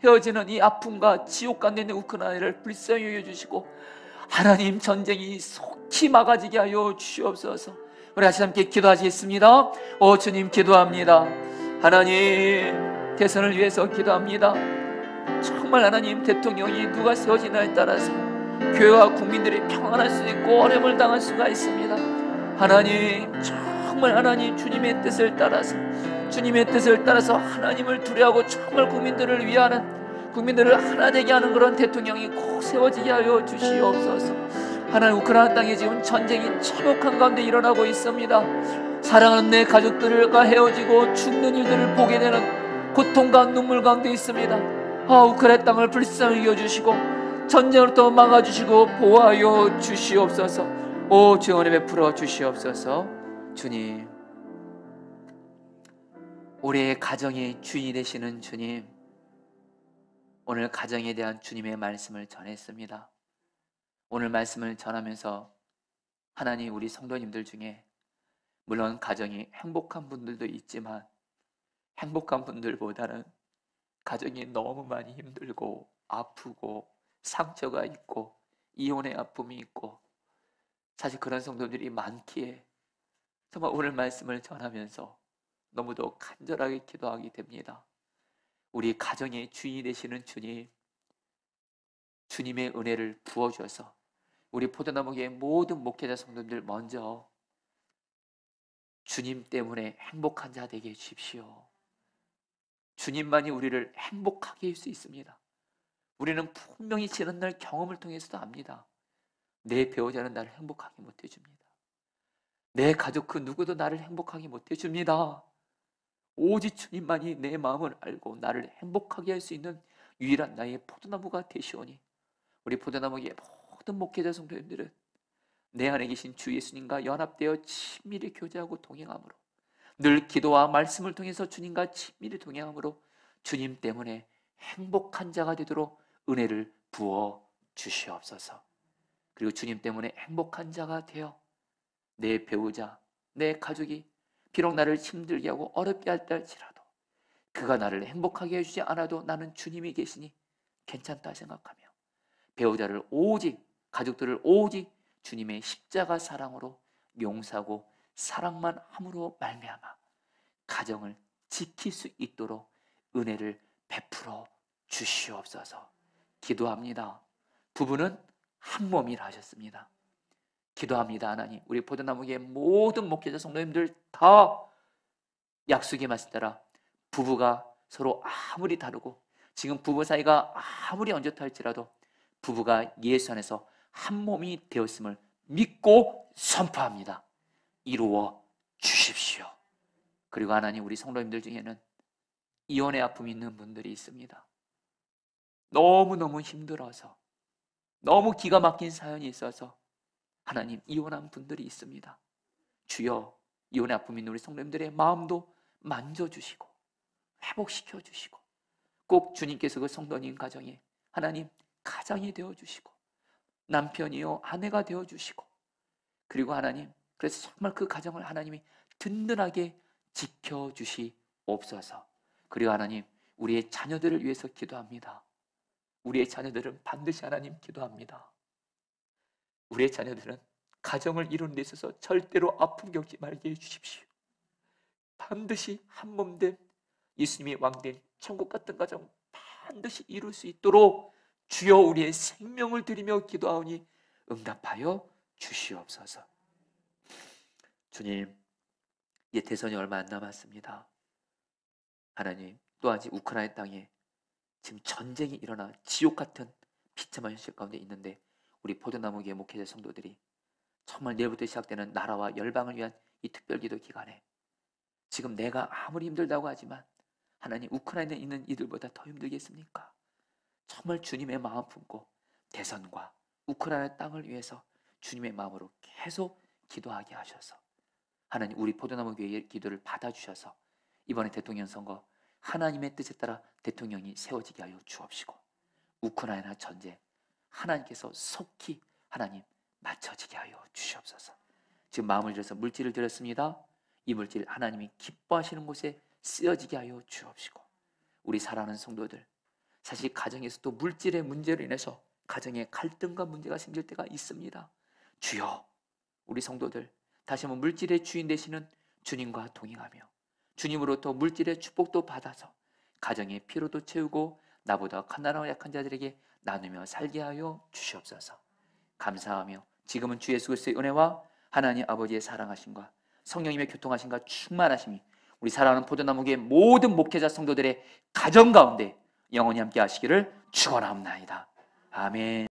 헤어지는 이 아픔과 지옥 가운데 있는 우크라이나를 불쌍히 여겨주시고 하나님, 전쟁이 속히 막아지게 하여 주시옵소서. 우리 다시 함께 기도하시겠습니다. 오 주님, 기도합니다. 하나님, 대선을 위해서 기도합니다. 정말 하나님, 대통령이 누가 세워지나에 따라서 교회와 국민들이 평안할 수 있고 어려움을 당할 수가 있습니다. 하나님, 정말 하나님, 주님의 뜻을 따라서 하나님을 두려워하고 정말 국민들을 위하는, 국민들을 하나 되게 하는 그런 대통령이 꼭 세워지게 하여 주시옵소서. 하나님, 우크라이나 땅에 지금 전쟁이 참혹한 가운데 일어나고 있습니다. 사랑하는 내 가족들과 헤어지고 죽는 일들을 보게 되는 고통과 눈물 가운데 있습니다. 우크라이나 땅을 불쌍히 여주시고 전쟁으로부터 막아주시고 보호하여 주시옵소서. 오 주여, 은혜 베풀어 주시옵소서. 주님, 우리의 가정의 주인이 되시는 주님, 오늘 가정에 대한 주님의 말씀을 전했습니다. 오늘 말씀을 전하면서 하나님, 우리 성도님들 중에 물론 가정이 행복한 분들도 있지만 행복한 분들보다는 가정이 너무 많이 힘들고 아프고 상처가 있고 이혼의 아픔이 있고, 사실 그런 성도들이 많기에 정말 오늘 말씀을 전하면서 너무도 간절하게 기도하게 됩니다. 우리 가정의 주인이 되시는 주님, 주님의 은혜를 부어주셔서 우리 포도나무교회 모든 목회자 성도들 먼저 주님 때문에 행복한 자 되게 해주십시오. 주님만이 우리를 행복하게 할 수 있습니다. 우리는 분명히 지난 날 경험을 통해서도 압니다. 내 배우자는 나를 행복하게 못해줍니다. 내 가족 그 누구도 나를 행복하게 못해줍니다. 오직 주님만이 내 마음을 알고 나를 행복하게 할 수 있는 유일한 나의 포도나무가 되시오니 우리 포도나무의 모든 목회자 성도님들은 내 안에 계신 주 예수님과 연합되어 친밀히 교제하고 동행함으로, 늘 기도와 말씀을 통해서 주님과 친밀히 동행함으로 주님 때문에 행복한 자가 되도록 은혜를 부어 주시옵소서. 그리고 주님 때문에 행복한 자가 되어 내 배우자, 내 가족이 비록 나를 힘들게 하고 어렵게 할지라도 그가 나를 행복하게 해주지 않아도 나는 주님이 계시니 괜찮다 생각하며 배우자를 오직, 가족들을 오직 주님의 십자가 사랑으로 용서하고 사랑만 함으로 말미암아 가정을 지킬 수 있도록 은혜를 베풀어 주시옵소서. 기도합니다. 부부는 한 몸이라 하셨습니다. 기도합니다. 하나님, 우리 포도나무의 모든 목회자 성도님들 다 약속의 말씀 따라 부부가 서로 아무리 다르고 지금 부부 사이가 아무리 언짢다 할지라도 부부가 예수 안에서 한 몸이 되었음을 믿고 선포합니다. 이루어 주십시오. 그리고 하나님, 우리 성도님들 중에는 이혼의 아픔이 있는 분들이 있습니다. 너무너무 힘들어서, 너무 기가 막힌 사연이 있어서 하나님 이혼한 분들이 있습니다. 주여, 이혼의 아픔이 있는 우리 성도님들의 마음도 만져주시고 회복시켜 주시고 꼭 주님께서 그 성도님 가정에 하나님 가장이 되어주시고 남편이요 아내가 되어주시고 그리고 하나님, 그래서 정말 그 가정을 하나님이 든든하게 지켜주시옵소서. 그리고 하나님, 우리의 자녀들을 위해서 기도합니다. 우리의 자녀들은 반드시 하나님 기도합니다. 우리의 자녀들은 가정을 이루는 데 있어서 절대로 아픔 겪지 말게 해주십시오. 반드시 한 몸된 예수님의 왕된 천국 같은 가정 반드시 이룰 수 있도록 주여 우리의 생명을 드리며 기도하오니 응답하여 주시옵소서. 주님, 이제 대선이 얼마 안 남았습니다. 하나님, 또 아직 우크라이나 땅에 지금 전쟁이 일어나 지옥 같은 비참한 현실 가운데 있는데 우리 포도나무교회 목회자 성도들이 정말 내일부터 시작되는 나라와 열방을 위한 이 특별기도 기간에 지금 내가 아무리 힘들다고 하지만 하나님, 우크라이나에 있는 이들보다 더 힘들겠습니까? 정말 주님의 마음 품고 대선과 우크라이나 땅을 위해서 주님의 마음으로 계속 기도하게 하셔서 하나님, 우리 포도나무교회의 기도를 받아주셔서 이번에 대통령 선거 하나님의 뜻에 따라 대통령이 세워지게 하여 주옵시고 우크라이나 전쟁 하나님께서 속히 하나님 맞춰지게 하여 주시옵소서. 지금 마음을 들여서 물질을 드렸습니다. 이 물질 하나님이 기뻐하시는 곳에 쓰여지게 하여 주옵시고 우리 사랑하는 성도들, 사실 가정에서도 물질의 문제로 인해서 가정에 갈등과 문제가 생길 때가 있습니다. 주여, 우리 성도들 다시 한번 물질의 주인 되시는 주님과 동행하며 주님으로부터 물질의 축복도 받아서 가정의 피로도 채우고 나보다 가난하고 약한 자들에게 나누며 살게 하여 주시옵소서. 감사하며 지금은 주 예수 그리스도의 은혜와 하나님 아버지의 사랑하심과 성령님의 교통하심과 충만하심이 우리 사랑하는 포도나무교회 모든 목회자 성도들의 가정 가운데 영원히 함께 하시기를 축원합니다. 아멘.